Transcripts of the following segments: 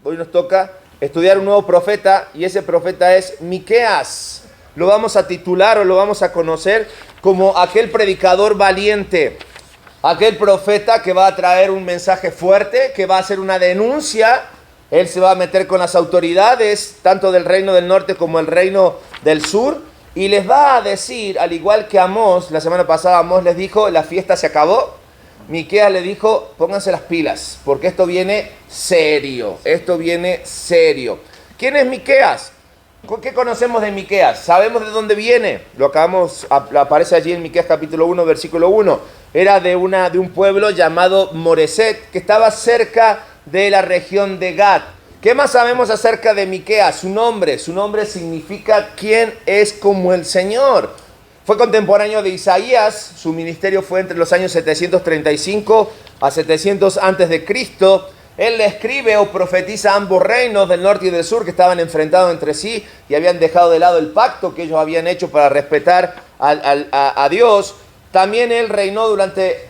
Hoy nos toca estudiar un nuevo profeta y ese profeta es Miqueas. Lo vamos a titular o lo vamos a conocer como aquel predicador valiente, aquel profeta que va a traer un mensaje fuerte, que va a hacer una denuncia. Él se va a meter con las autoridades, tanto del reino del norte como el reino del sur, y les va a decir, al igual que Amós, la semana pasada Amós les dijo, la fiesta se acabó. Miqueas le dijo, pónganse las pilas, porque esto viene serio, esto viene serio. ¿Quién es Miqueas? ¿Qué conocemos de Miqueas? ¿Sabemos de dónde viene? Aparece allí en Miqueas capítulo 1, versículo 1. Era de un pueblo llamado Moreset, que estaba cerca de la región de Gad. ¿Qué más sabemos acerca de Miqueas? Su nombre significa ¿quién es como el Señor? Fue contemporáneo de Isaías, su ministerio fue entre los años 735 a 700 antes de Cristo. Él le escribe o profetiza a ambos reinos del norte y del sur que estaban enfrentados entre sí y habían dejado de lado el pacto que ellos habían hecho para respetar a Dios. También él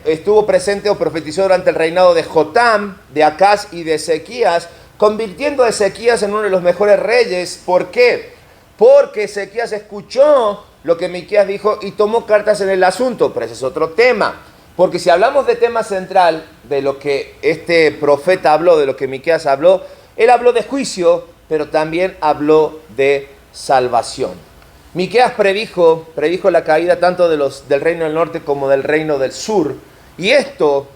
estuvo presente o profetizó durante el reinado de Jotam, de Acaz y de Ezequías, convirtiendo a Ezequías en uno de los mejores reyes. ¿Por qué? Porque Ezequías escuchó lo que Miqueas dijo y tomó cartas en el asunto, pero ese es otro tema. Porque si hablamos de tema central, de lo que este profeta habló, de lo que Miqueas habló, él habló de juicio, pero también habló de salvación. Miqueas predijo la caída tanto del reino del norte como del reino del sur, y esto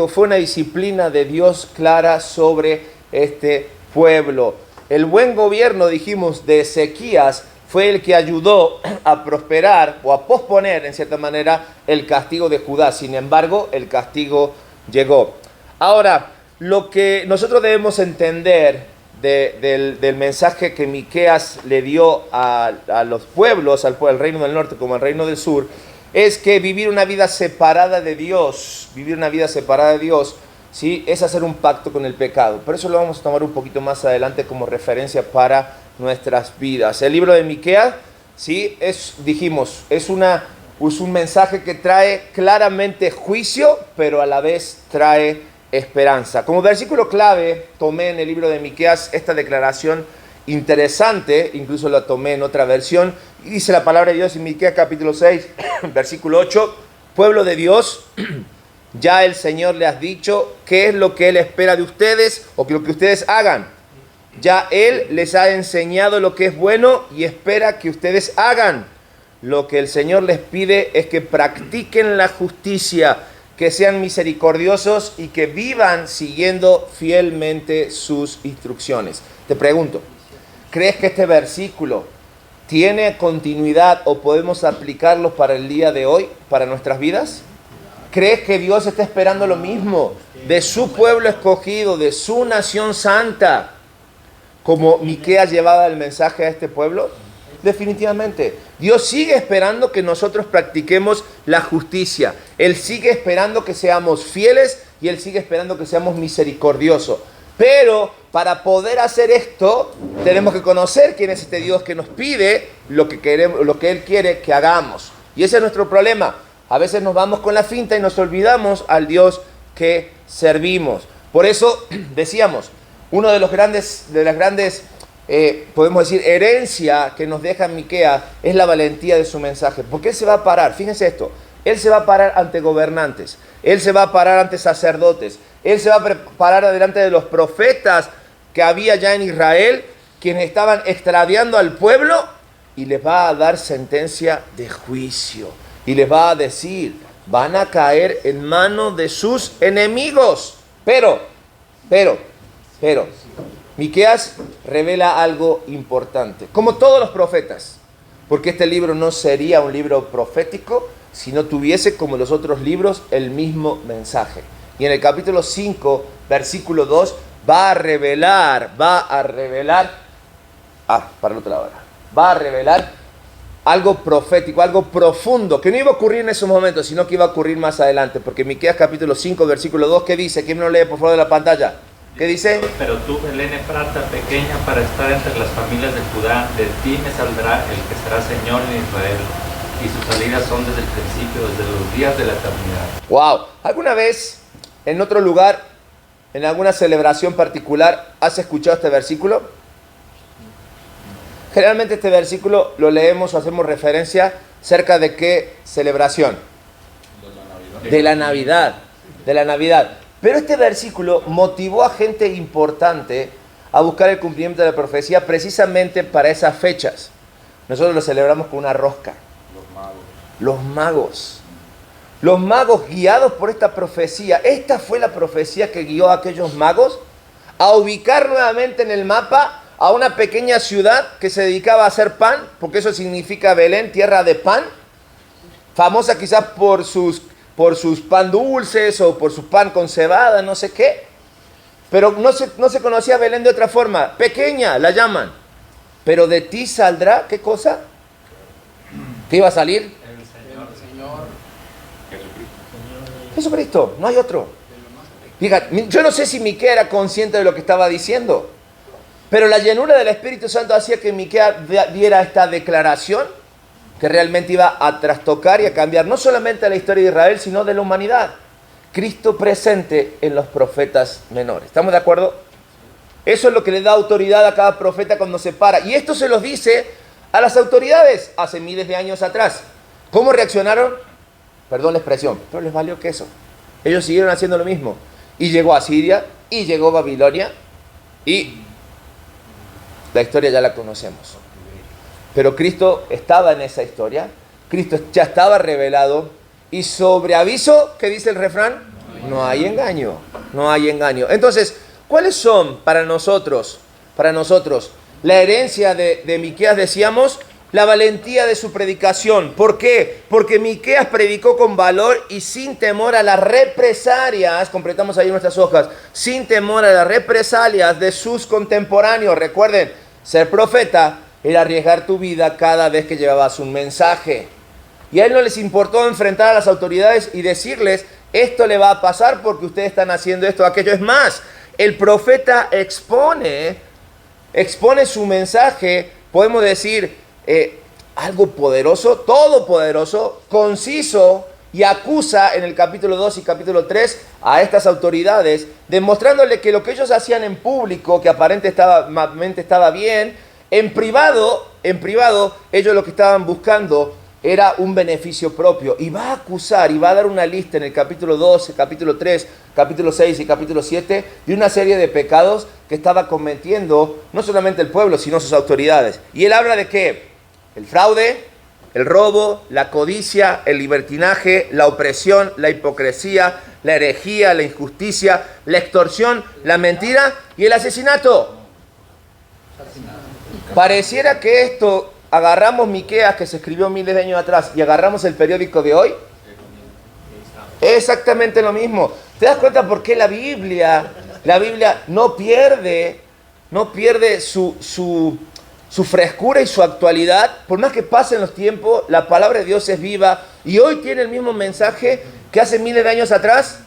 fue una disciplina de Dios clara sobre este pueblo. El buen gobierno, dijimos, de Ezequías fue el que ayudó a prosperar o a posponer, en cierta manera, el castigo de Judá. Sin embargo, el castigo llegó. Ahora, lo que nosotros debemos entender del mensaje que Miqueas le dio a los pueblos, al reino del norte como al reino del sur, es que vivir una vida separada de Dios, ¿sí?, es hacer un pacto con el pecado. Por eso lo vamos a tomar un poquito más adelante como referencia para nuestras vidas. El libro de Miqueas, ¿sí?, es un mensaje que trae claramente juicio, pero a la vez trae esperanza. Como versículo clave tomé en el libro de Miqueas esta declaración interesante, incluso la tomé en otra versión, y dice la palabra de Dios en Miqueas capítulo 6, versículo 8, pueblo de Dios, ya el Señor le ha dicho qué es lo que Él espera de ustedes o lo que ustedes hagan. Ya Él les ha enseñado lo que es bueno y espera que ustedes hagan. Lo que el Señor les pide es que practiquen la justicia, que sean misericordiosos y que vivan siguiendo fielmente sus instrucciones. Te pregunto, ¿crees que este versículo tiene continuidad o podemos aplicarlo para el día de hoy, para nuestras vidas? ¿Crees que Dios está esperando lo mismo de su pueblo escogido, de su nación santa, como Miqueas llevaba el mensaje a este pueblo? Definitivamente. Dios sigue esperando que nosotros practiquemos la justicia. Él sigue esperando que seamos fieles y Él sigue esperando que seamos misericordiosos. Pero para poder hacer esto, tenemos que conocer quién es este Dios que nos pide lo que queremos, lo que Él quiere que hagamos. Y ese es nuestro problema. A veces nos vamos con la finta y nos olvidamos al Dios que servimos. Por eso decíamos, uno de las grandes, podemos decir, herencia que nos deja Miqueas es la valentía de su mensaje. Porque Él se va a parar, fíjense esto, Él se va a parar ante gobernantes, Él se va a parar ante sacerdotes, Él se va a parar delante de los profetas que había ya en Israel, quienes estaban extraviando al pueblo, y les va a dar sentencia de juicio. Y les va a decir, van a caer en manos de sus enemigos. Pero, Miqueas revela algo importante, como todos los profetas, porque este libro no sería un libro profético si no tuviese, como los otros libros, el mismo mensaje. Y en el capítulo 5, versículo 2, va a revelar algo profético, algo profundo, que no iba a ocurrir en esos momentos, sino que iba a ocurrir más adelante. Porque Miqueas capítulo 5, versículo 2, ¿qué dice? ¿Quién me lo lee por favor de la pantalla? ¿Qué dice? Pero tú, Belén Efrata, pequeña para estar entre las familias de Judá, de ti me saldrá el que será Señor en Israel, y sus salidas son desde el principio, desde los días de la eternidad. ¡Wow! ¿Alguna vez en otro lugar en alguna celebración particular, has escuchado este versículo? Generalmente este versículo lo leemos o hacemos referencia cerca de qué celebración. De la Navidad. De la Navidad. Pero este versículo motivó a gente importante a buscar el cumplimiento de la profecía precisamente para esas fechas. Nosotros lo celebramos con una rosca. Los magos. Los magos guiados por esta profecía. Esta fue la profecía que guió a aquellos magos a ubicar nuevamente en el mapa a una pequeña ciudad que se dedicaba a hacer pan, porque eso significa Belén, tierra de pan, famosa quizás por sus pan dulces o por su pan con cebada, no sé qué. Pero no se conocía Belén de otra forma. Pequeña, la llaman. Pero de ti saldrá, ¿qué cosa? ¿Qué iba a salir? El Señor. Jesucristo, no hay otro. Fíjate, yo no sé si Miquea era consciente de lo que estaba diciendo, pero la llenura del Espíritu Santo hacía que Miquea diera esta declaración que realmente iba a trastocar y a cambiar no solamente la historia de Israel, sino de la humanidad. Cristo presente en los profetas menores. ¿Estamos de acuerdo? Eso es lo que le da autoridad a cada profeta cuando se para. Y esto se los dice a las autoridades hace miles de años atrás. ¿Cómo reaccionaron? Perdón la expresión, pero les valió queso. Ellos siguieron haciendo lo mismo. Y llegó a Siria, y llegó a Babilonia, y la historia ya la conocemos. Pero Cristo estaba en esa historia, Cristo ya estaba revelado, y sobre aviso, ¿qué dice el refrán? No hay engaño, no hay engaño. Entonces, ¿cuáles son para nosotros, la herencia de Miqueas? Decíamos, la valentía de su predicación. ¿Por qué? Porque Miqueas predicó con valor y sin temor a las represalias, completamos ahí nuestras hojas, sin temor a las represalias de sus contemporáneos. Recuerden, ser profeta era arriesgar tu vida cada vez que llevabas un mensaje. Y a él no les importó enfrentar a las autoridades y decirles, esto le va a pasar porque ustedes están haciendo esto o aquello. Es más, el profeta expone su mensaje, podemos decir, algo poderoso, todopoderoso, conciso, y acusa en el capítulo 2 y capítulo 3 a estas autoridades, demostrándole que lo que ellos hacían en público, que aparentemente estaba bien, en privado, ellos lo que estaban buscando era un beneficio propio. Y va a acusar, y va a dar una lista en el capítulo 12, capítulo 3, capítulo 6 y capítulo 7, de una serie de pecados que estaba cometiendo no solamente el pueblo, sino sus autoridades. Y él habla de ¿qué? El fraude, el robo, la codicia, el libertinaje, la opresión, la hipocresía, la herejía, la injusticia, la extorsión, la mentira y el asesinato. Pareciera que esto, agarramos Miqueas, que se escribió miles de años atrás, y agarramos el periódico de hoy, es exactamente lo mismo. ¿Te das cuenta por qué la Biblia no pierde su frescura y su actualidad? Por más que pasen los tiempos, la palabra de Dios es viva y hoy tiene el mismo mensaje que hace miles de años atrás.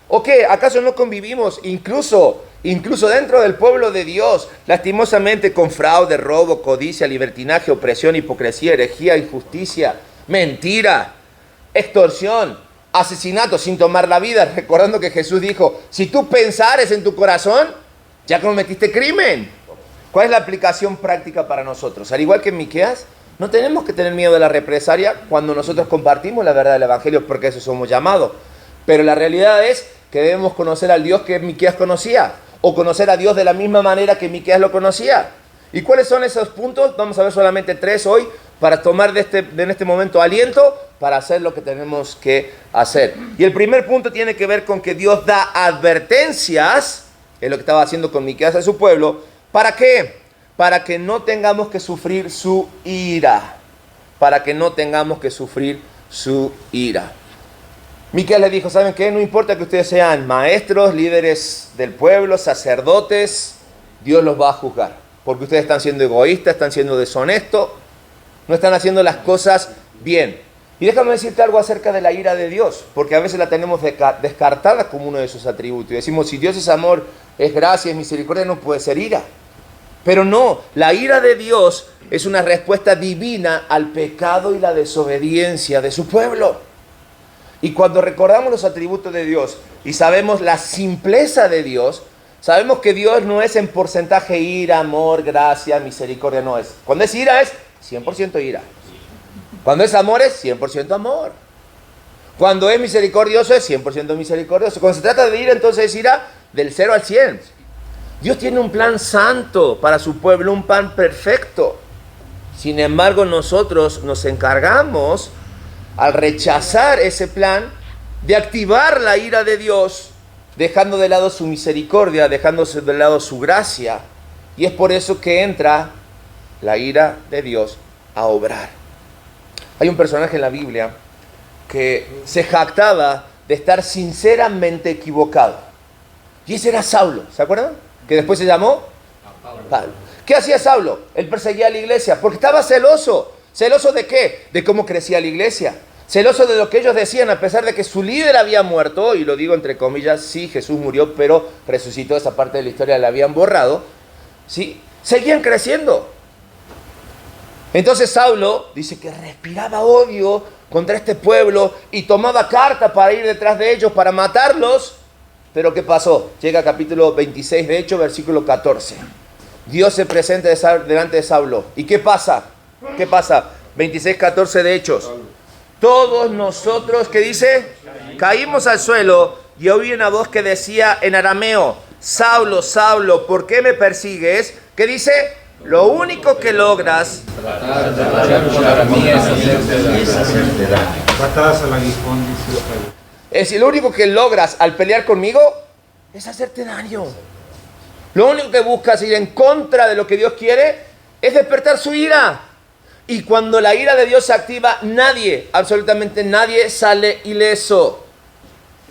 ¿O qué? ¿Acaso no convivimos incluso dentro del pueblo de Dios, lastimosamente, con fraude, robo, codicia, libertinaje, opresión, hipocresía, herejía, injusticia, mentira, extorsión, asesinato sin tomar la vida? Recordando que Jesús dijo, si tú pensares en tu corazón, ya cometiste crimen. ¿Cuál es la aplicación práctica para nosotros? Al igual que en Miqueas, no tenemos que tener miedo de la represalia cuando nosotros compartimos la verdad del Evangelio, porque eso somos llamados. Pero la realidad es que debemos conocer al Dios que Miqueas conocía, o conocer a Dios de la misma manera que Miqueas lo conocía. ¿Y cuáles son esos puntos? Vamos a ver solamente 3 hoy, para tomar en este momento aliento, para hacer lo que tenemos que hacer. Y el primer punto tiene que ver con que Dios da advertencias, es lo que estaba haciendo con Miqueas a su pueblo. ¿Para qué? Para que no tengamos que sufrir su ira. Para que no tengamos que sufrir su ira. Miqueas le dijo, ¿saben qué? No importa que ustedes sean maestros, líderes del pueblo, sacerdotes, Dios los va a juzgar. Porque ustedes están siendo egoístas, están siendo deshonestos, no están haciendo las cosas bien. Y déjame decirte algo acerca de la ira de Dios, porque a veces la tenemos descartada como uno de sus atributos. Y decimos, si Dios es amor, es gracia, es misericordia, no puede ser ira. Pero no, la ira de Dios es una respuesta divina al pecado y la desobediencia de su pueblo. Y cuando recordamos los atributos de Dios, y sabemos la simpleza de Dios, sabemos que Dios no es en porcentaje ira, amor, gracia, misericordia, no es. Cuando es ira es 100% ira. Cuando es amor es 100% amor. Cuando es misericordioso es 100% misericordioso. Cuando se trata de ira, entonces es ira del 0 al 100. Dios tiene un plan santo para su pueblo, un plan perfecto. Sin embargo, nosotros nos encargamos, al rechazar ese plan, de activar la ira de Dios, dejando de lado su misericordia, dejando de lado su gracia. Y es por eso que entra la ira de Dios a obrar. Hay un personaje en la Biblia que se jactaba de estar sinceramente equivocado. Y ese era Saulo, ¿se acuerdan? Que después se llamó Pablo. ¿Qué hacía Saulo? Él perseguía a la iglesia porque estaba celoso. ¿Celoso de qué? De cómo crecía la iglesia. Celoso de lo que ellos decían, a pesar de que su líder había muerto, y lo digo entre comillas, sí, Jesús murió, pero resucitó, esa parte de la historia la habían borrado, ¿sí? Seguían creciendo. Entonces Saulo dice que respiraba odio contra este pueblo y tomaba carta para ir detrás de ellos, para matarlos. Pero ¿qué pasó? Llega capítulo 26 de Hechos, versículo 14. Dios se presenta delante de Saulo. ¿Y qué pasa? ¿Qué pasa? 26, 14 de Hechos. Todos nosotros, ¿qué dice? Caímos al suelo y oí una voz que decía en arameo: Saulo, Saulo, ¿por qué me persigues? ¿Qué dice? Lo único que logras es decir, lo único que logras al pelear conmigo es hacerte daño. Lo único que buscas ir en contra de lo que Dios quiere es despertar su ira. Y cuando la ira de Dios se activa, nadie, absolutamente nadie, sale ileso.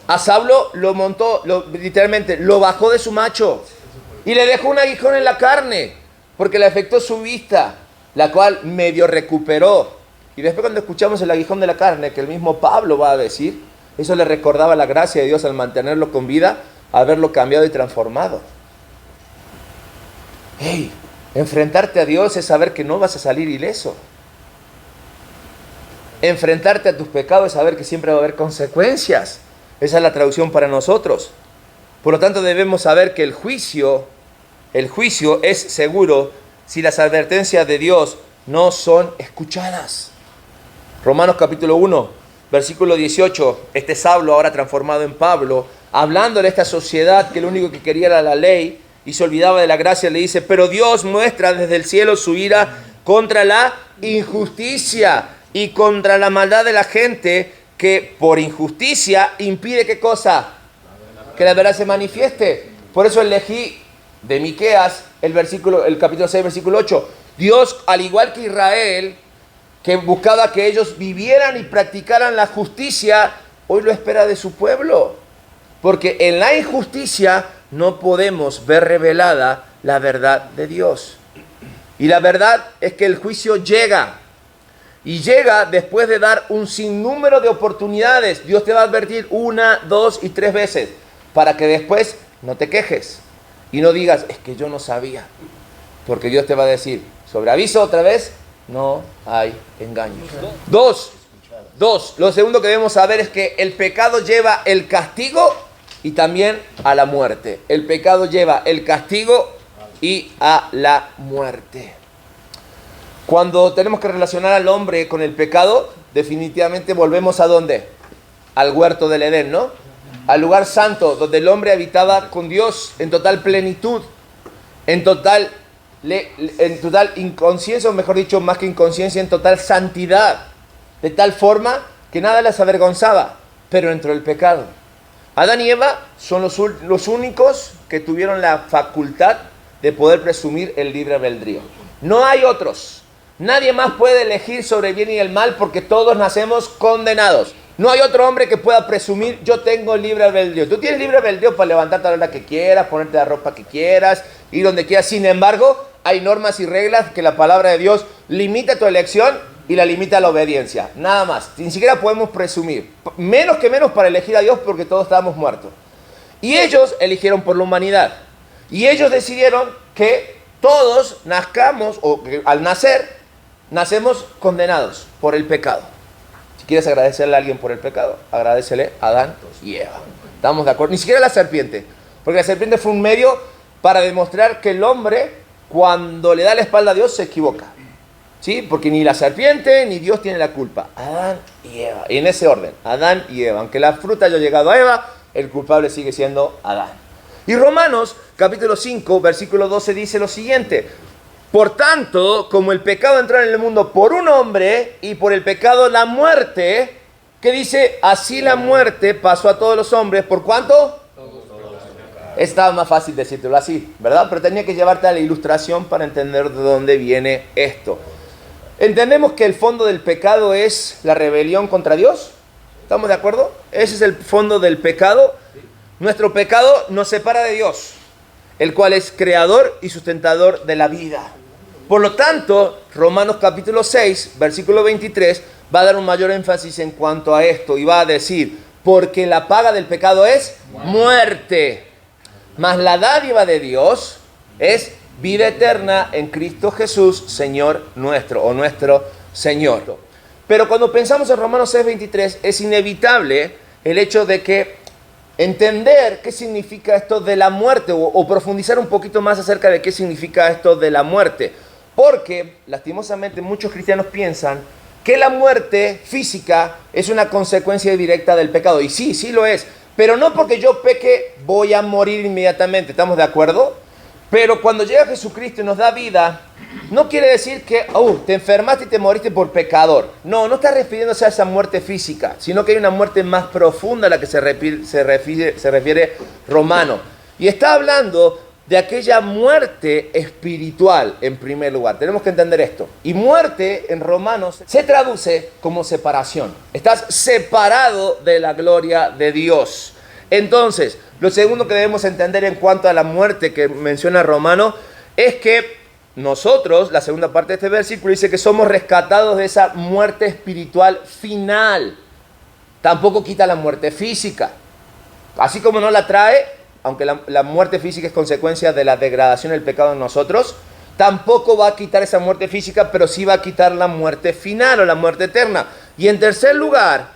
A Saulo lo montó, literalmente, lo bajó de su macho y le dejó un aguijón en la carne, porque le afectó su vista, la cual medio recuperó. Y después, cuando escuchamos el aguijón de la carne, que el mismo Pablo va a decir, eso le recordaba la gracia de Dios al mantenerlo con vida, haberlo cambiado y transformado. Hey, enfrentarte a Dios es saber que no vas a salir ileso. Enfrentarte a tus pecados es saber que siempre va a haber consecuencias. Esa es la traducción para nosotros. Por lo tanto, debemos saber que el juicio es seguro si las advertencias de Dios no son escuchadas. Romanos capítulo 1, versículo 18. Este Saulo, ahora transformado en Pablo, hablando de esta sociedad que lo único que quería era la ley y se olvidaba de la gracia, le dice: pero Dios muestra desde el cielo su ira contra la injusticia y contra la maldad de la gente, que por injusticia impide ¿qué cosa? Que la verdad se manifieste. Por eso elegí de Miqueas el capítulo 6, versículo 8. Dios, al igual que Israel, que buscaba que ellos vivieran y practicaran la justicia, hoy lo espera de su pueblo. Porque en la injusticia no podemos ver revelada la verdad de Dios. Y la verdad es que el juicio llega. Y llega después de dar un sinnúmero de oportunidades. Dios te va a advertir 1, 2 y 3 veces, para que después no te quejes y no digas: es que yo no sabía. Porque Dios te va a decir, sobre aviso otra vez, no hay engaño. Dos, lo segundo que debemos saber es que el pecado lleva el castigo y también a la muerte. El pecado lleva el castigo y a la muerte. Cuando tenemos que relacionar al hombre con el pecado, definitivamente volvemos ¿a dónde? Al huerto del Edén, ¿no? Al lugar santo, donde el hombre habitaba con Dios en total plenitud, en total inconsciencia, o mejor dicho, más que inconsciencia, en total santidad, de tal forma que nada les avergonzaba, pero entró el pecado. Adán y Eva son los únicos que tuvieron la facultad de poder presumir el libre albedrío. No hay otros. Nadie más puede elegir sobre el bien y el mal, porque todos nacemos condenados. No hay otro hombre que pueda presumir: yo tengo libre albedrío. Tú tienes libre albedrío para levantarte a la hora que quieras, ponerte la ropa que quieras, ir donde quieras. Sin embargo, hay normas y reglas que la palabra de Dios limita tu elección y la limita a la obediencia. Nada más. Ni siquiera podemos presumir. Menos para elegir a Dios, porque todos estábamos muertos. Y ellos eligieron por la humanidad. Y ellos decidieron que todos nazcamos, o que al nacer, nacemos condenados por el pecado. Si quieres agradecerle a alguien por el pecado, agradécele a Adán y Eva. ¿Estamos de acuerdo? Ni siquiera la serpiente, porque la serpiente fue un medio para demostrar que el hombre, cuando le da la espalda a Dios, se equivoca. ¿Sí? Porque ni la serpiente ni Dios tiene la culpa. Adán y Eva. Y en ese orden, Adán y Eva. Aunque la fruta haya llegado a Eva, el culpable sigue siendo Adán. Y Romanos, capítulo 5, versículo 12, dice lo siguiente. Por tanto, como el pecado entró en el mundo por un hombre, y por el pecado la muerte, que dice, así la muerte pasó a todos los hombres. ¿Por cuánto? Estaba más fácil decírtelo así, ¿verdad? Pero tenía que llevarte a la ilustración para entender de dónde viene esto. ¿Entendemos que el fondo del pecado es la rebelión contra Dios? ¿Estamos de acuerdo? Ese es el fondo del pecado. Nuestro pecado nos separa de Dios, el cual es creador y sustentador de la vida. Por lo tanto, Romanos capítulo 6, versículo 23, va a dar un mayor énfasis en cuanto a esto y va a decir, porque la paga del pecado es muerte, mas la dádiva de Dios es vida eterna en Cristo Jesús, Señor nuestro, o nuestro Señor. Pero cuando pensamos en Romanos 6:23, es inevitable el hecho de que entender qué significa esto de la muerte, o profundizar un poquito más acerca de qué significa esto de la muerte. Porque, lastimosamente, muchos cristianos piensan que la muerte física es una consecuencia directa del pecado. Y sí, sí lo es. Pero no porque yo peque voy a morir inmediatamente, ¿estamos de acuerdo? Pero cuando llega Jesucristo y nos da vida, no quiere decir que te enfermaste y te moriste por pecador. No, no está refiriéndose a esa muerte física, sino que hay una muerte más profunda a la que se refiere Romano. Y está hablando de aquella muerte espiritual en primer lugar. Tenemos que entender esto. Y muerte en Romanos se traduce como separación. Estás separado de la gloria de Dios. Entonces, lo segundo que debemos entender en cuanto a la muerte que menciona Romano es que nosotros, la segunda parte de este versículo dice que somos rescatados de esa muerte espiritual final. Tampoco quita la muerte física. Así como no la trae, aunque la muerte física es consecuencia de la degradación del pecado en nosotros, tampoco va a quitar esa muerte física, pero sí va a quitar la muerte final o la muerte eterna. Y en tercer lugar,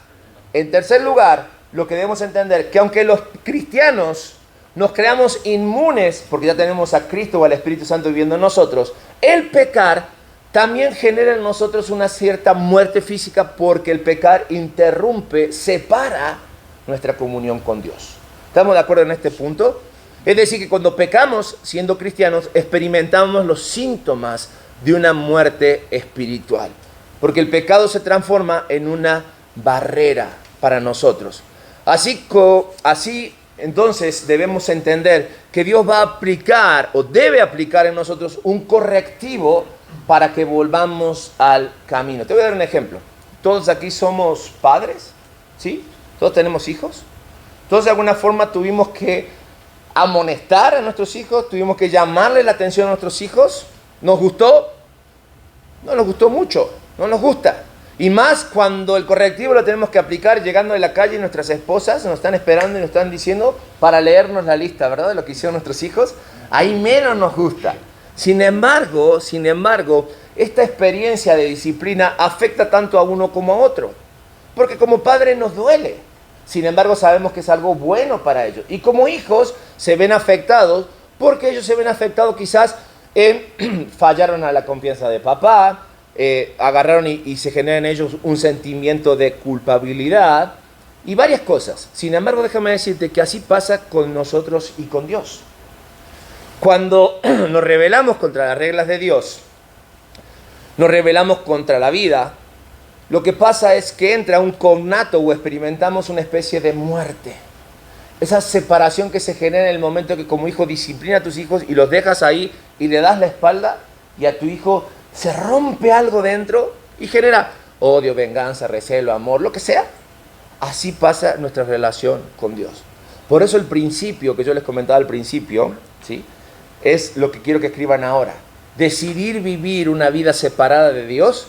lo que debemos entender, que aunque los cristianos nos creamos inmunes, porque ya tenemos a Cristo o al Espíritu Santo viviendo en nosotros, el pecar también genera en nosotros una cierta muerte física, porque el pecar interrumpe, separa nuestra comunión con Dios. ¿Estamos de acuerdo en este punto? Es decir, que cuando pecamos, siendo cristianos, experimentamos los síntomas de una muerte espiritual, porque el pecado se transforma en una barrera para nosotros. Así entonces debemos entender que Dios va a aplicar o debe aplicar en nosotros un correctivo para que volvamos al camino. Te voy a dar un ejemplo. Todos aquí somos padres, ¿sí? Todos tenemos hijos. Todos de alguna forma tuvimos que amonestar a nuestros hijos, tuvimos que llamarle la atención a nuestros hijos. ¿Nos gustó? No nos gustó mucho, no nos gusta. Y más cuando el correctivo lo tenemos que aplicar llegando de la calle y nuestras esposas nos están esperando y nos están diciendo para leernos la lista, ¿verdad? De lo que hicieron nuestros hijos. Ahí menos nos gusta. Sin embargo, esta experiencia de disciplina afecta tanto a uno como a otro. Porque como padre nos duele. Sin embargo, sabemos que es algo bueno para ellos. Y como hijos se ven afectados porque ellos se ven afectados quizás en fallaron a la confianza de papá, agarraron y se genera en ellos un sentimiento de culpabilidad y varias cosas. Sin embargo, déjame decirte que así pasa con nosotros y con Dios. Cuando nos rebelamos contra las reglas de Dios, nos rebelamos contra la vida, lo que pasa es que entra un cognato o experimentamos una especie de muerte. Esa separación que se genera en el momento que como hijo disciplina a tus hijos y los dejas ahí y le das la espalda y a tu hijo se rompe algo dentro y genera odio, venganza, recelo, amor, lo que sea. Así pasa nuestra relación con Dios. Por eso el principio que yo les comentaba al principio, ¿sí?, es lo que quiero que escriban ahora. Decidir vivir una vida separada de Dios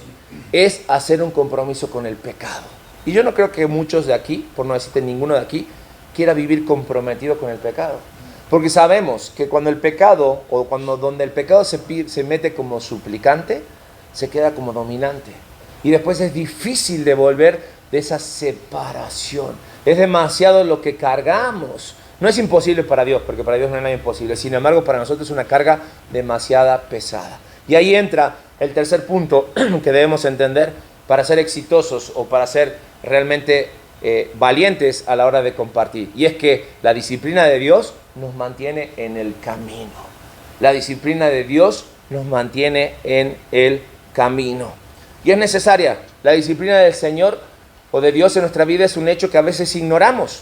es hacer un compromiso con el pecado. Y yo no creo que muchos de aquí, por no decirte ninguno de aquí, quiera vivir comprometido con el pecado. Porque sabemos que cuando el pecado, o donde el pecado se mete como suplicante, se queda como dominante. Y después es difícil de volver de esa separación. Es demasiado lo que cargamos. No es imposible para Dios, porque para Dios no hay nada imposible. Sin embargo, para nosotros es una carga demasiado pesada. Y ahí entra el tercer punto que debemos entender para ser exitosos o para ser realmente valientes a la hora de compartir. Y es que la disciplina de Dios nos mantiene en el camino. La disciplina de Dios nos mantiene en el camino. Y es necesaria. La disciplina del Señor o de Dios en nuestra vida es un hecho que a veces ignoramos,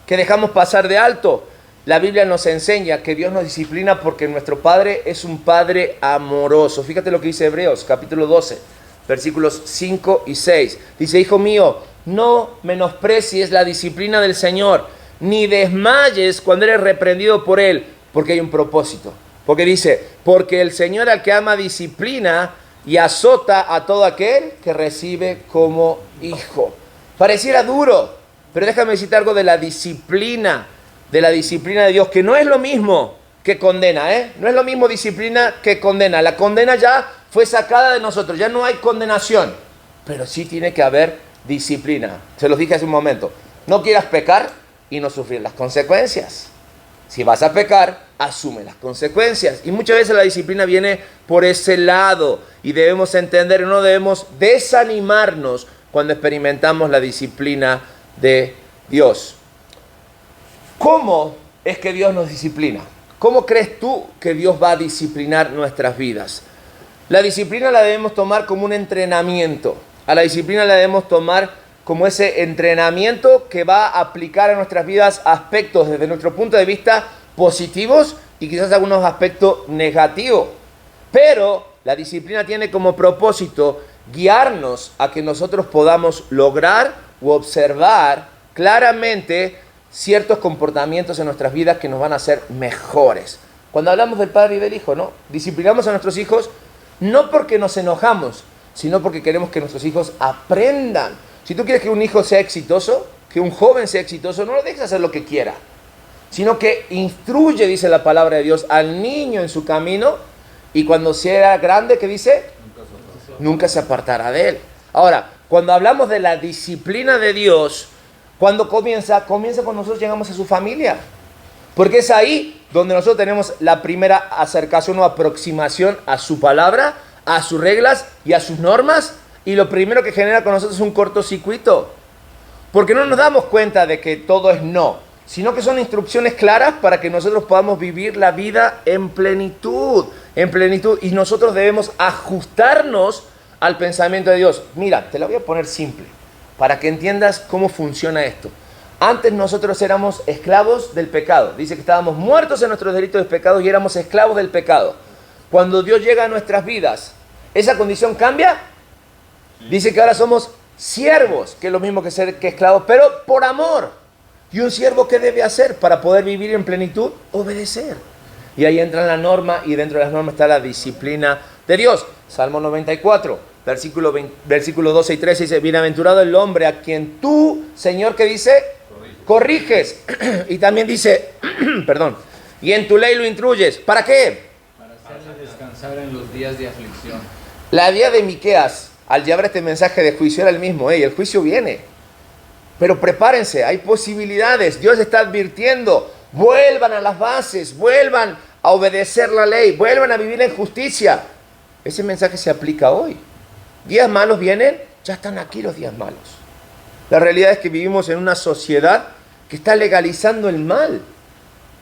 que dejamos pasar de alto. La Biblia nos enseña que Dios nos disciplina porque nuestro Padre es un Padre amoroso. Fíjate lo que dice Hebreos, capítulo 12, versículos 5 y 6. Dice, hijo mío, no menosprecies la disciplina del Señor, ni desmayes cuando eres reprendido por Él, porque hay un propósito. Porque dice, porque el Señor al que ama disciplina y azota a todo aquel que recibe como hijo. Pareciera duro, pero déjame decirte algo de la disciplina de Dios, que no es lo mismo que condena, No es lo mismo disciplina que condena. La condena ya fue sacada de nosotros, ya no hay condenación, pero sí tiene que haber disciplina. Se los dije hace un momento, no quieras pecar y no sufrir las consecuencias. Si vas a pecar, asume las consecuencias. Y muchas veces la disciplina viene por ese lado. Y debemos entender, no debemos desanimarnos cuando experimentamos la disciplina de Dios. ¿Cómo es que Dios nos disciplina? ¿Cómo crees tú que Dios va a disciplinar nuestras vidas? La disciplina la debemos tomar como un entrenamiento. A la disciplina la debemos tomar como ese entrenamiento que va a aplicar a nuestras vidas aspectos desde nuestro punto de vista positivos y quizás algunos aspectos negativos. Pero la disciplina tiene como propósito guiarnos a que nosotros podamos lograr o observar claramente ciertos comportamientos en nuestras vidas que nos van a hacer mejores. Cuando hablamos del Padre y del Hijo, ¿no? Disciplinamos a nuestros hijos no porque nos enojamos, sino porque queremos que nuestros hijos aprendan. Si tú quieres que un hijo sea exitoso, que un joven sea exitoso, no lo dejes hacer lo que quiera, sino que instruye, dice la palabra de Dios, al niño en su camino, y cuando sea grande, ¿qué dice? Nunca se apartará de él. Ahora, cuando hablamos de la disciplina de Dios, ¿cuándo comienza? Comienza cuando nosotros llegamos a su familia. Porque es ahí donde nosotros tenemos la primera acercación o aproximación a su palabra, a sus reglas y a sus normas. Y lo primero que genera con nosotros es un cortocircuito. Porque no nos damos cuenta de que todo es no, sino que son instrucciones claras para que nosotros podamos vivir la vida en plenitud. Y nosotros debemos ajustarnos al pensamiento de Dios. Mira, te la voy a poner simple, para que entiendas cómo funciona esto. Antes nosotros éramos esclavos del pecado. Dice que estábamos muertos en nuestros delitos de pecado y éramos esclavos del pecado. Cuando Dios llega a nuestras vidas, ¿esa condición cambia? Dice que ahora somos siervos, que es lo mismo que ser que esclavos, pero por amor. ¿Y un siervo qué debe hacer para poder vivir en plenitud? Obedecer. Y ahí entra la norma, y dentro de las normas está la disciplina de Dios. Salmo 94, versículo 12 y 13 dice, bienaventurado el hombre a quien tú, Señor, ¿qué dice? Corriges. Y también dice, perdón, y en tu ley lo instruyes. ¿Para qué? Para hacerle descansar en los días de aflicción. La idea de Miqueas, al llevar este mensaje de juicio, era el mismo. El juicio viene. Pero prepárense, hay posibilidades. Dios está advirtiendo. Vuelvan a las bases, vuelvan a obedecer la ley, vuelvan a vivir en justicia. Ese mensaje se aplica hoy. Días malos vienen, ya están aquí los días malos. La realidad es que vivimos en una sociedad que está legalizando el mal,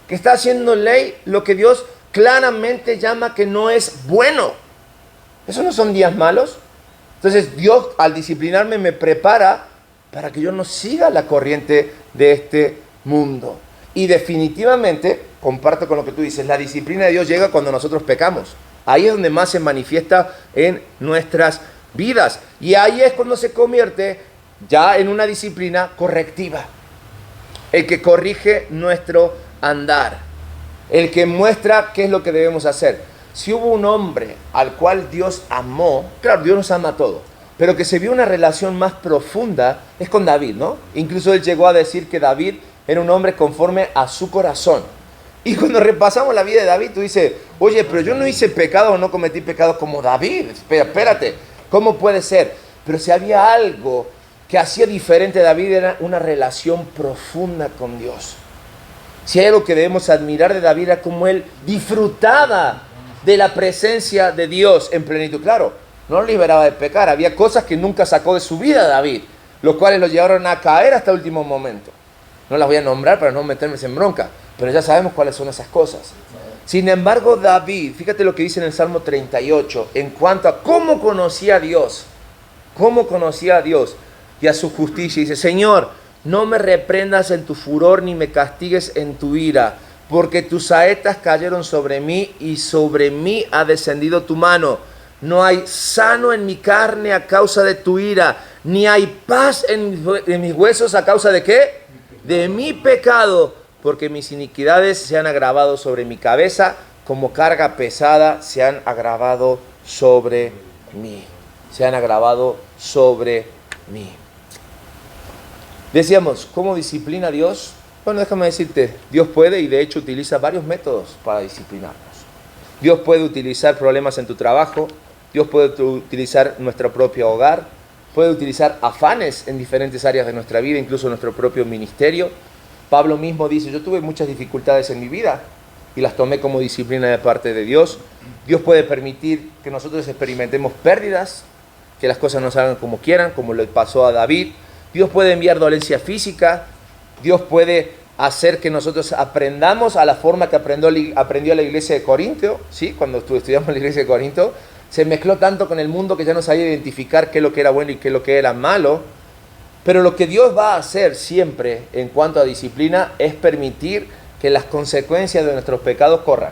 que está haciendo ley lo que Dios claramente llama que no es bueno. ¿Esos no son días malos? Entonces Dios, al disciplinarme, me prepara para que yo no siga la corriente de este mundo. Y definitivamente, comparto con lo que tú dices, la disciplina de Dios llega cuando nosotros pecamos. Ahí es donde más se manifiesta en nuestras vidas. Y ahí es cuando se convierte ya en una disciplina correctiva. El que corrige nuestro andar. El que muestra qué es lo que debemos hacer. Si hubo un hombre al cual Dios amó, claro, Dios nos ama a todos, pero que se vio una relación más profunda, es con David, ¿no? Incluso él llegó a decir que David era un hombre conforme a su corazón. Y cuando repasamos la vida de David, tú dices, oye, pero yo no hice pecado o no cometí pecado como David. Espérate, ¿cómo puede ser? Pero si había algo que hacía diferente a David era una relación profunda con Dios. Si hay algo que debemos admirar de David era cómo él disfrutaba de la presencia de Dios en plenitud. Claro, no lo liberaba de pecar. Había cosas que nunca sacó de su vida David, los cuales lo llevaron a caer hasta el último momento. No las voy a nombrar para no meterme en bronca, pero ya sabemos cuáles son esas cosas. Sin embargo, David, fíjate lo que dice en el Salmo 38, en cuanto a cómo conocía a Dios, y a su justicia. Dice: Señor, no me reprendas en tu furor, ni me castigues en tu ira, porque tus saetas cayeron sobre mí, y sobre mí ha descendido tu mano. No hay sano en mi carne a causa de tu ira, ni hay paz en mis huesos a causa de ¿qué? De mi pecado, porque mis iniquidades se han agravado sobre mi cabeza, como carga pesada se han agravado sobre mí. Se han agravado sobre mí. Decíamos, ¿cómo disciplina a Dios? Bueno, déjame decirte, Dios puede y de hecho utiliza varios métodos para disciplinarnos. Dios puede utilizar problemas en tu trabajo, Dios puede utilizar nuestro propio hogar, puede utilizar afanes en diferentes áreas de nuestra vida, incluso nuestro propio ministerio. Pablo mismo dice: yo tuve muchas dificultades en mi vida y las tomé como disciplina de parte de Dios. Dios puede permitir que nosotros experimentemos pérdidas, que las cosas no salgan como quieran, como le pasó a David. Dios puede enviar dolencia física. Dios puede hacer que nosotros aprendamos a la forma que aprendió la iglesia de Corinto, ¿sí? Cuando estudiamos la iglesia de Corinto, se mezcló tanto con el mundo que ya no sabía identificar qué es lo que era bueno y qué es lo que era malo. Pero lo que Dios va a hacer siempre en cuanto a disciplina es permitir que las consecuencias de nuestros pecados corran.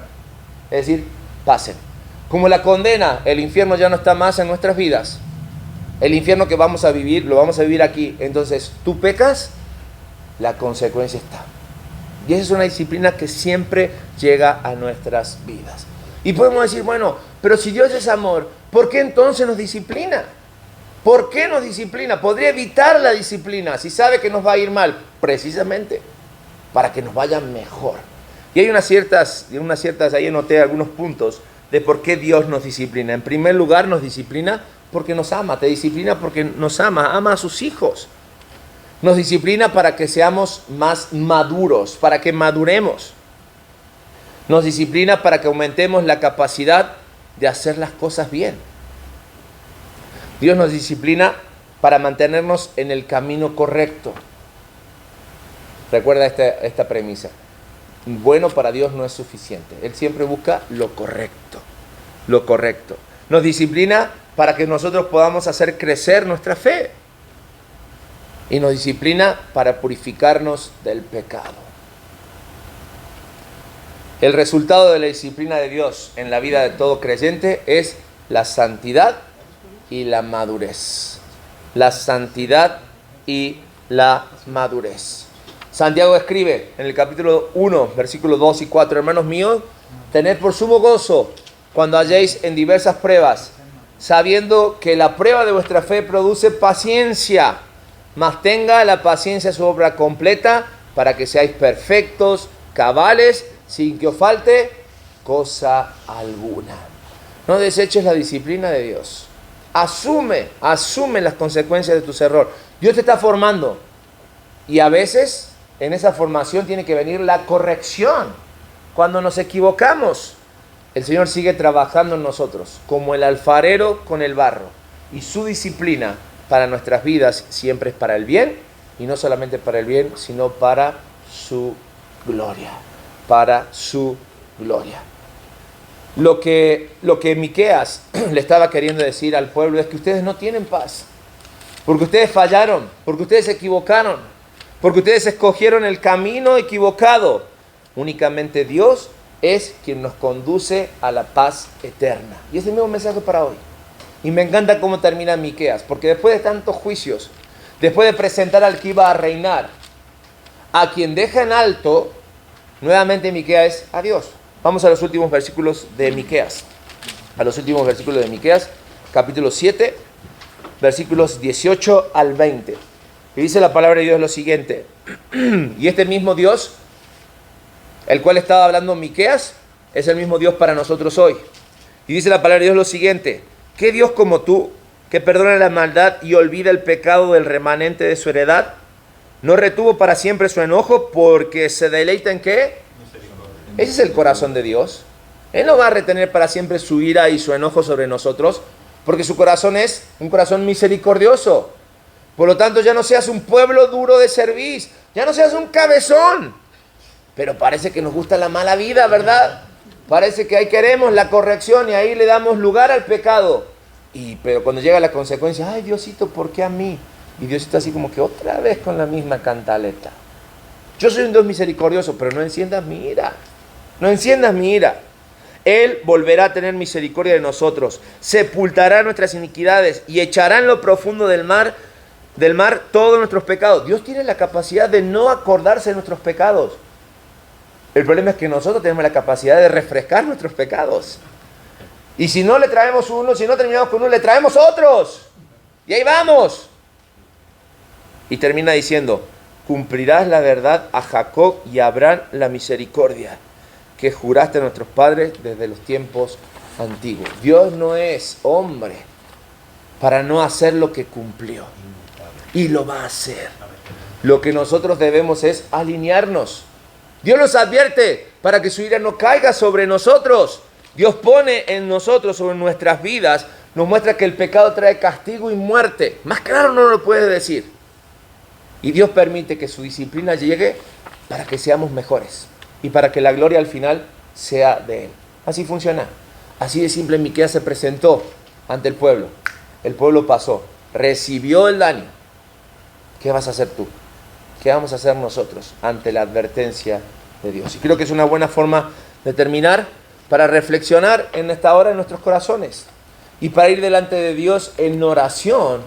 Es decir, pasen. Como la condena, el infierno ya no está más en nuestras vidas. El infierno que vamos a vivir, lo vamos a vivir aquí. Entonces, tú pecas, la consecuencia está. Y esa es una disciplina que siempre llega a nuestras vidas. Y podemos decir, bueno, pero si Dios es amor, ¿por qué entonces nos disciplina? ¿Por qué nos disciplina? Podría evitar la disciplina si sabe que nos va a ir mal, precisamente para que nos vaya mejor. Y hay unas ciertas, ahí anoté algunos puntos de por qué Dios nos disciplina. En primer lugar, nos disciplina porque nos ama, te disciplina porque nos ama a sus hijos. Nos disciplina para que seamos más maduros, para que maduremos. Nos disciplina para que aumentemos la capacidad de hacer las cosas bien. Dios nos disciplina para mantenernos en el camino correcto. Recuerda esta premisa. Bueno para Dios no es suficiente. Él siempre busca lo correcto. Lo correcto. Nos disciplina para que nosotros podamos hacer crecer nuestra fe. Y nos disciplina para purificarnos del pecado. El resultado de la disciplina de Dios en la vida de todo creyente es la santidad y la madurez. La santidad y la madurez. Santiago escribe en el capítulo 1, versículos 2 y 4: hermanos míos, tened por sumo gozo cuando halléis en diversas pruebas, sabiendo que la prueba de vuestra fe produce paciencia, mas tenga la paciencia su obra completa, para que seáis perfectos, cabales, sin que os falte cosa alguna. No deseches la disciplina de Dios. Asume las consecuencias de tus errores. Dios te está formando. Y a veces en esa formación tiene que venir la corrección. Cuando nos equivocamos, el Señor sigue trabajando en nosotros, como el alfarero con el barro. Y su disciplina para nuestras vidas siempre es para el bien. Y no solamente para el bien, sino para su gloria. Para su gloria. Lo que Miqueas le estaba queriendo decir al pueblo es que ustedes no tienen paz, porque ustedes fallaron, porque ustedes se equivocaron, porque ustedes escogieron el camino equivocado. Únicamente Dios es quien nos conduce a la paz eterna. Y ese es el mismo mensaje para hoy. Y me encanta cómo termina Miqueas, porque después de tantos juicios, después de presentar al que iba a reinar, a quien deja en alto, nuevamente Miqueas es a Dios. Vamos a los últimos versículos de Miqueas. A los últimos versículos de Miqueas, capítulo 7, versículos 18 al 20. Y dice la palabra de Dios lo siguiente. Y este mismo Dios, el cual estaba hablando Miqueas, es el mismo Dios para nosotros hoy. Y dice la palabra de Dios lo siguiente: ¿qué Dios como tú, que perdona la maldad y olvida el pecado del remanente de su heredad. No retuvo para siempre su enojo porque se deleita ¿en qué? Ese es el corazón de Dios. Él no va a retener para siempre su ira y su enojo sobre nosotros, porque su corazón es un corazón misericordioso. Por lo tanto, ya no seas un pueblo duro de cerviz, ya no seas un cabezón. Pero parece que nos gusta la mala vida, ¿verdad? Parece que ahí queremos la corrección y ahí le damos lugar al pecado. Pero cuando llega la consecuencia, ay Diosito, ¿por qué a mí? Y Diosito así como que otra vez con la misma cantaleta. Yo soy un Dios misericordioso, pero no enciendas mi ira. No enciendas mi ira. Él volverá a tener misericordia de nosotros, sepultará nuestras iniquidades y echará en lo profundo del mar todos nuestros pecados. Dios tiene la capacidad de no acordarse de nuestros pecados. El problema es que nosotros tenemos la capacidad de refrescar nuestros pecados. Y si no le traemos uno, si no terminamos con uno, le traemos otros. Y ahí vamos. Y termina diciendo, cumplirás la verdad a Jacob y a Abraham la misericordia que juraste a nuestros padres desde los tiempos antiguos. Dios no es hombre para no hacer lo que cumplió. Y lo va a hacer. Lo que nosotros debemos es alinearnos. Dios nos advierte para que su ira no caiga sobre nosotros. Dios pone en nosotros, sobre nuestras vidas, nos muestra que el pecado trae castigo y muerte. Más claro no lo puede decir. Y Dios permite que su disciplina llegue para que seamos mejores. Y para que la gloria al final sea de Él. Así funciona. Así de simple Miqueas se presentó ante el pueblo. El pueblo pasó, recibió el daño. ¿Qué vas a hacer tú? ¿Qué vamos a hacer nosotros ante la advertencia de Dios? Y creo que es una buena forma de terminar para reflexionar en esta hora en nuestros corazones. Y para ir delante de Dios en oración,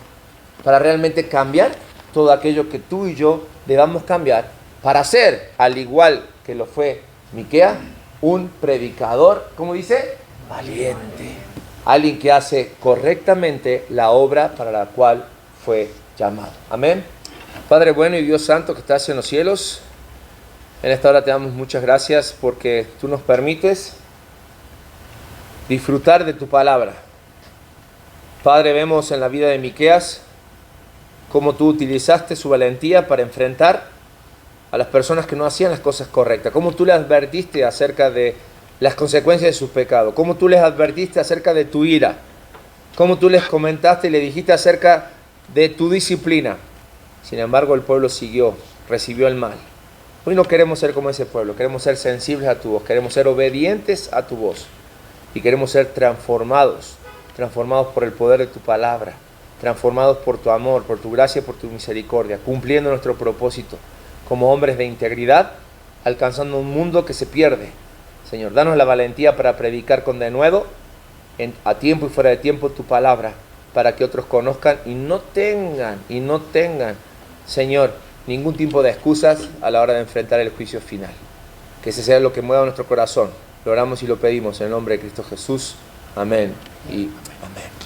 para realmente cambiar todo aquello que tú y yo debamos cambiar, para ser, al igual que lo fue Miqueas, un predicador, ¿cómo dice? Valiente. Alguien que hace correctamente la obra para la cual fue llamado. Amén. Padre bueno y Dios santo que estás en los cielos, en esta hora te damos muchas gracias porque tú nos permites disfrutar de tu palabra. Padre, vemos en la vida de Miqueas cómo tú utilizaste su valentía para enfrentar a las personas que no hacían las cosas correctas, cómo tú les advertiste acerca de las consecuencias de sus pecados, cómo tú les advertiste acerca de tu ira, cómo tú les comentaste y le dijiste acerca de tu disciplina. Sin embargo, el pueblo siguió, recibió el mal. Hoy no queremos ser como ese pueblo, queremos ser sensibles a tu voz, queremos ser obedientes a tu voz y queremos ser transformados por el poder de tu palabra, transformados por tu amor, por tu gracia, por tu misericordia, cumpliendo nuestro propósito como hombres de integridad, alcanzando un mundo que se pierde. Señor, danos la valentía para predicar con denuedo, a tiempo y fuera de tiempo, tu palabra, para que otros conozcan y no tengan, Señor, ningún tipo de excusas a la hora de enfrentar el juicio final. Que ese sea lo que mueva nuestro corazón. Lo oramos y lo pedimos en el nombre de Cristo Jesús. Amén y amén.